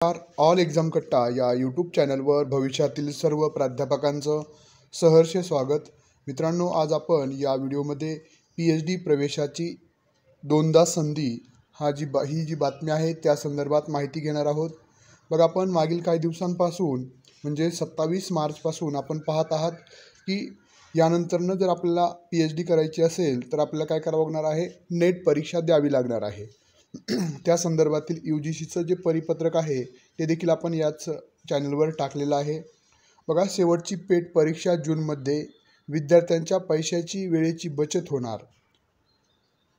All exam कट्टा या YouTube चॅनलवर भविष्यातील सर्व प्राध्यापकांचं सहर्ष स्वागत। मित्रांनो, आज आपण या व्हिडिओमध्ये PhD प्रवेशाची दोनदा संधी ही जी बातमी आहे त्या संदर्भात माहिती घेणार आहोत। बघा, आपण मागील काही दिवसांपासून म्हणजे 27 मार्चपासून आपण पाहत आहात की यानंतरनं जर आपल्याला PhD करायची असेल तर आपल्याला काय करावं लागणार आहे, नेट परीक्षा द्यावी लागणार आहे। त्या संदर्भातील UGCचं जे परिपत्रक आहे ते देखील आपण याच चॅनलवर टाकलेलं आहे। बघा, शेवटची पेट परीक्षा जूनमध्ये विद्यार्थ्यांच्या पैशाची वेळेची बचत होणार।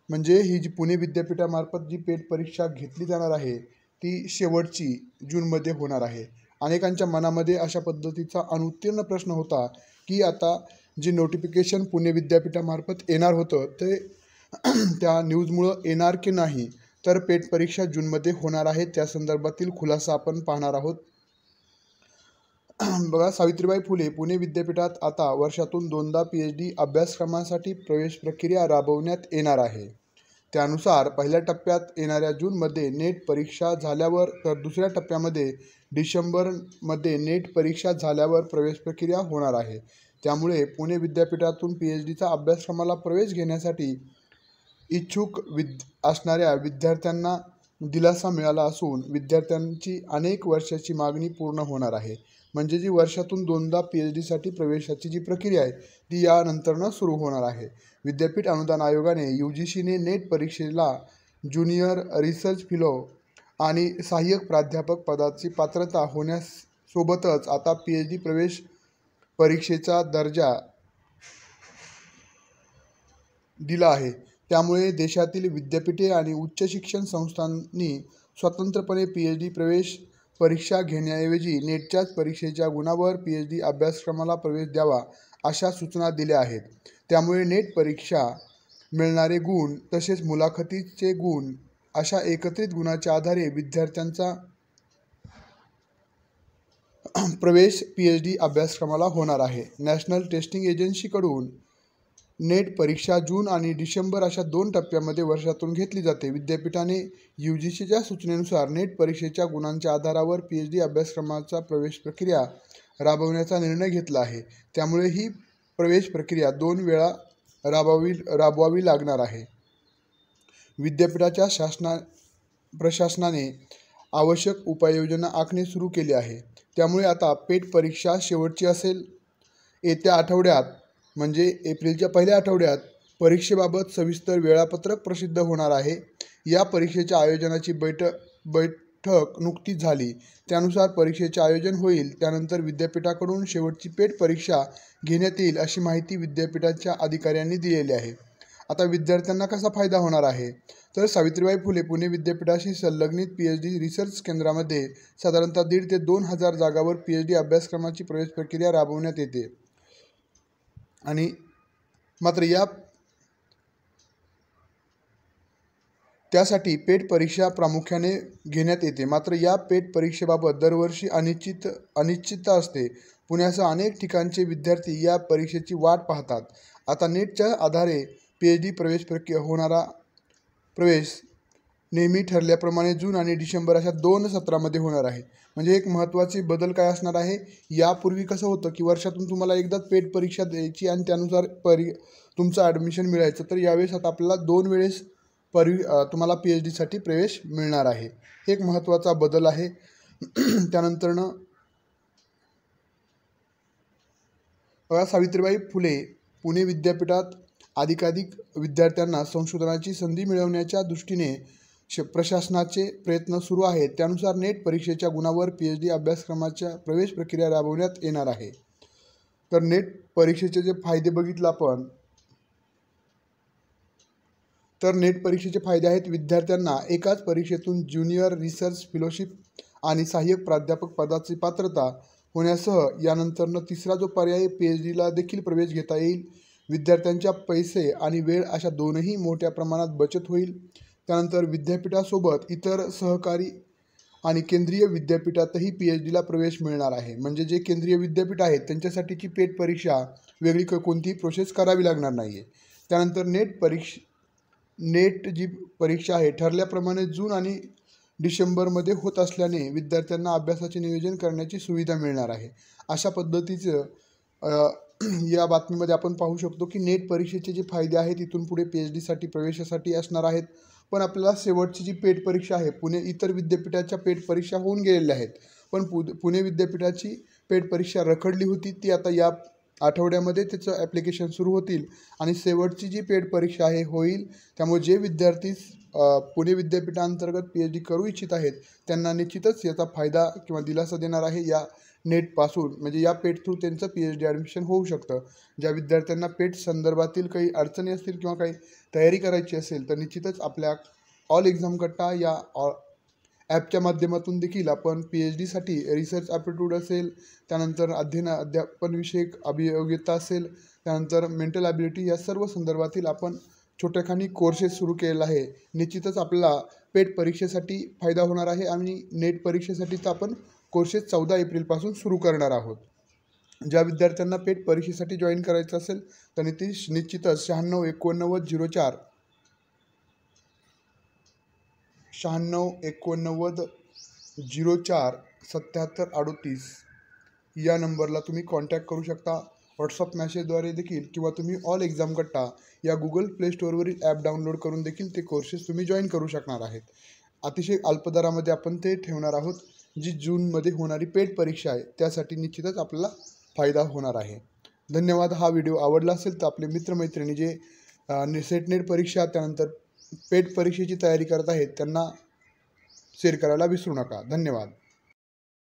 म्हणजे ही जी पुणे विद्यापीठामार्फत जी पेट परीक्षा घेतली जाणार आहे ती शेवटची जूनमध्ये होणार आहे। अनेकांच्या मनामध्ये अशा पद्धतीचा अनुत्तीर्ण प्रश्न होता की आता जे नोटिफिकेशन पुणे विद्यापीठामार्फत येणार होतं ते त्या न्यूजमुळं येणार की नाही, तर पेट परीक्षा जूनमध्ये होणार आहे त्या संदर्भातील खुलासा आपण पाहणार आहोत। बघा, सावित्रीबाई फुले पुणे विद्यापीठात आता वर्षातून दोनदा PhD अभ्यासक्रमासाठी प्रवेश प्रक्रिया राबवण्यात येणार आहे। त्यानुसार पहिल्या टप्प्यात येणाऱ्या जूनमध्ये नेट परीक्षा झाल्यावर तर दुसऱ्या टप्प्यामध्ये डिसेंबरमध्ये नेट परीक्षा झाल्यावर प्रवेश प्रक्रिया होणार आहे। त्यामुळे पुणे विद्यापीठातून PhDचा अभ्यासक्रमाला प्रवेश घेण्यासाठी इच्छुक असणाऱ्या विद्यार्थ्यांना दिलासा मिळाला असून विद्यार्थ्यांची अनेक वर्षाची मागणी पूर्ण होणार आहे। म्हणजे जी वर्षातून दोनदा PhDसाठी प्रवेशाची जी प्रक्रिया आहे ती यानंतरनं सुरू होणार आहे। विद्यापीठ अनुदान आयोगाने UGCने नेट परीक्षेला ज्युनियर रिसर्च फेलो आणि सहाय्यक प्राध्यापक पदाची पात्रता होण्यासोबतच आता PhD प्रवेश परीक्षेचा दर्जा दिला आहे। त्यामुळे देशातील विद्यापीठे आणि उच्च शिक्षण संस्थांनी स्वतंत्रपणे PhD प्रवेश परीक्षा घेण्याऐवजी नेटच्याच परीक्षेच्या गुणावर PhD अभ्यासक्रमाला प्रवेश द्यावा अशा सूचना दिल्या आहेत। त्यामुळे नेट परीक्षा मिळणारे गुण तसेच मुलाखतीचे गुण अशा एकत्रित गुणाच्या आधारे विद्यार्थ्यांचा प्रवेश PhD अभ्यासक्रमाला होणार आहे। नॅशनल टेस्टिंग एजन्सीकडून नेट परीक्षा जून आणि डिसेंबर अशा दोन टप्प्यामध्ये वर्षातून घेतली जाते। विद्यापीठाने UGCच्या सूचनेनुसार नेट परीक्षेच्या गुणांच्या आधारावर PhD अभ्यासक्रमाचा प्रवेश प्रक्रिया राबवण्याचा निर्णय घेतला आहे। त्यामुळे ही प्रवेश प्रक्रिया 2 वेळा राबवावी लागणार आहे। विद्यापीठाच्या प्रशासनाने आवश्यक उपाययोजना आखणे सुरू केले आहे। त्यामुळे आता पेट परीक्षा शेवटची असेल। येत्या आठवड्यात म्हणजे एप्रिलच्या पहिल्या आठवड्यात परीक्षेबाबत सविस्तर वेळापत्रक प्रसिद्ध होणार आहे। या परीक्षेच्या आयोजनाची बैठक नुकतीच झाली। त्यानुसार परीक्षेचे आयोजन होईल। त्यानंतर विद्यापीठाकडून शेवटची पेट परीक्षा घेण्यात येईल अशी माहिती विद्यापीठाच्या अधिकाऱ्यांनी दिलेली आहे। आता विद्यार्थ्यांना कसा फायदा होणार आहे, तर सावित्रीबाई फुले पुणे विद्यापीठाशी संलग्नित PhD रिसर्च केंद्रामध्ये साधारणतः 1,500 ते 2,000 जागांवर PhD अभ्यासक्रमाची प्रवेश प्रक्रिया राबवण्यात येते आणि त्यासाठी पेट परीक्षा प्रामुख्याने घेण्यात येते। मात्र या पेट परीक्षेबाबत दरवर्षी अनिश्चितता असते। पुण्यासह अनेक ठिकाणचे विद्यार्थी या परीक्षेची वाट पाहतात। आता नेटच्या आधारे PhD होणारा प्रवेश नेहमी ठरल्याप्रमाणे जून आणि डिसेंबर अशा 2 सत्रामध्ये होणार आहे। म्हणजे एक महत्त्वाचे बदल काय असणार आहे, यापूर्वी कसं होतं की वर्षातून तुम्हाला एकदाच पेट परीक्षा द्यायची आणि त्यानुसार तुमचं ॲडमिशन मिळायचं, तर यावेळेस आता आपल्याला 2 वेळेस तुम्हाला PhDसाठी प्रवेश मिळणार आहे। एक महत्त्वाचा बदल आहे। त्यानंतरनं बघा, सावित्रीबाई फुले पुणे विद्यापीठात अधिकाधिक विद्यार्थ्यांना संशोधनाची संधी मिळवण्याच्या दृष्टीने प्रशासनाचे प्रयत्न सुरू आहेत। त्यानुसार नेट परीक्षेच्या गुणावर PhD अभ्यासक्रमाच्या प्रवेश प्रक्रिया राबवण्यात येणार आहे। तर नेट परीक्षेचे जे फायदे बघितले आपण, तर नेट परीक्षेचे फायदे आहेत विद्यार्थ्यांना एकाच परीक्षेतून ज्युनियर रिसर्च फेलोशिप आणि सहाय्यक प्राध्यापक पदाची पात्रता होण्यासह यानंतरनं तिसरा जो पर्याय PhDला देखील प्रवेश घेता येईल। विद्यार्थ्यांच्या पैसे आणि वेळ अशा दोनही मोठ्या प्रमाणात बचत होईल। त्यानंतर विद्यापीठासोबत इतर सहकारी आणि केंद्रीय विद्यापीठातही PhDला प्रवेश मिळणार आहे। म्हणजे जे केंद्रीय विद्यापीठ आहेत त्यांच्यासाठीची पेट परीक्षा वेगळी कोणतीही प्रोसेस करावी लागणार नाही आहे। त्यानंतर नेट जी परीक्षा आहे ठरल्याप्रमाणे जून आणि डिसेंबरमध्ये होत असल्याने विद्यार्थ्यांना अभ्यासाचे नियोजन करण्याची सुविधा मिळणार आहे. अशा पद्धतीचं या बातमीमध्ये आपण पाहू शकतो की नेट परीक्षेचे जे फायदे आहेत इथून पुढे PhDसाठी प्रवेशासाठी असणार आहेत. पण आपल्याला शेवटची जी पेट परीक्षा आहे, इतर विद्यापीठाच्या पेट परीक्षा होऊन गेलेल्या आहेत, पण पुणे विद्यापीठाची पेट परीक्षा रखडली होती. ती आता या आठवड्यामध्ये त्याचं ॲप्लिकेशन सुरू होतील आणि शेवटची जी पेट परीक्षा आहे होईल. त्यामुळे जे विद्यार्थी पुणे विद्यापीठांतर्गत PhD करू इच्छित आहेत त्यांना निश्चितच याचा फायदा किंवा दिलासा देणार आहे. या नेटपासून म्हणजे या पेट थ्रू त्यांचं PhD ॲडमिशन होऊ शकतं. ज्या विद्यार्थ्यांना पेट संदर्भातील काही अडचणी असतील किंवा काही तयारी करायची असेल तर निश्चितच आपल्या ऑल एक्झाम कट्टा या ॲपच्या माध्यमातून देखील आपण PhDसाठी रिसर्च ॲप्टिट्यूड असेल, त्यानंतर अध्यापनविषयक अभियोग्यता असेल, त्यानंतर मेंटल ॲबिलिटी या सर्व संदर्भातील आपण छोटेखानी कोर्सेस सुरू केलेला आहे. निश्चितच आपल्याला पेट परीक्षेसाठी फायदा होणार आहे आणि नेट परीक्षेसाठीचा आपण कोर्सेस 14 एप्रिलपासून सुरू करणार आहोत. ज्या विद्यार्थ्यांना पेट परीक्षेसाठी जॉईन करायचं असेल त्यांनी ती निश्चितच 96 89 04 77 38 या नंबरला तुम्ही कॉन्टॅक्ट करू शकता. व्हॉट्सअप मॅसेजद्वारे देखील किंवा तुम्ही ऑल एक्झाम कट्टा या Google प्ले स्टोअरवरील ॲप डाउनलोड करून देखील ते कोर्सेस तुम्ही जॉईन करू शकणार आहेत. अतिशय अल्प दरामध्ये आपण ते ठेवणार आहोत. जी जूनमध्ये होणारी पेट परीक्षा आहे त्यासाठी निश्चितच आपल्याला फायदा होणार आहे. धन्यवाद. हा व्हिडिओ आवडला असेल तर आपले मित्रमैत्रिणी जे सेट नेट परीक्षा त्यानंतर पेट परीक्षेची तयारी करत आहेत त्यांना शेअर करायला विसरू नका. धन्यवाद.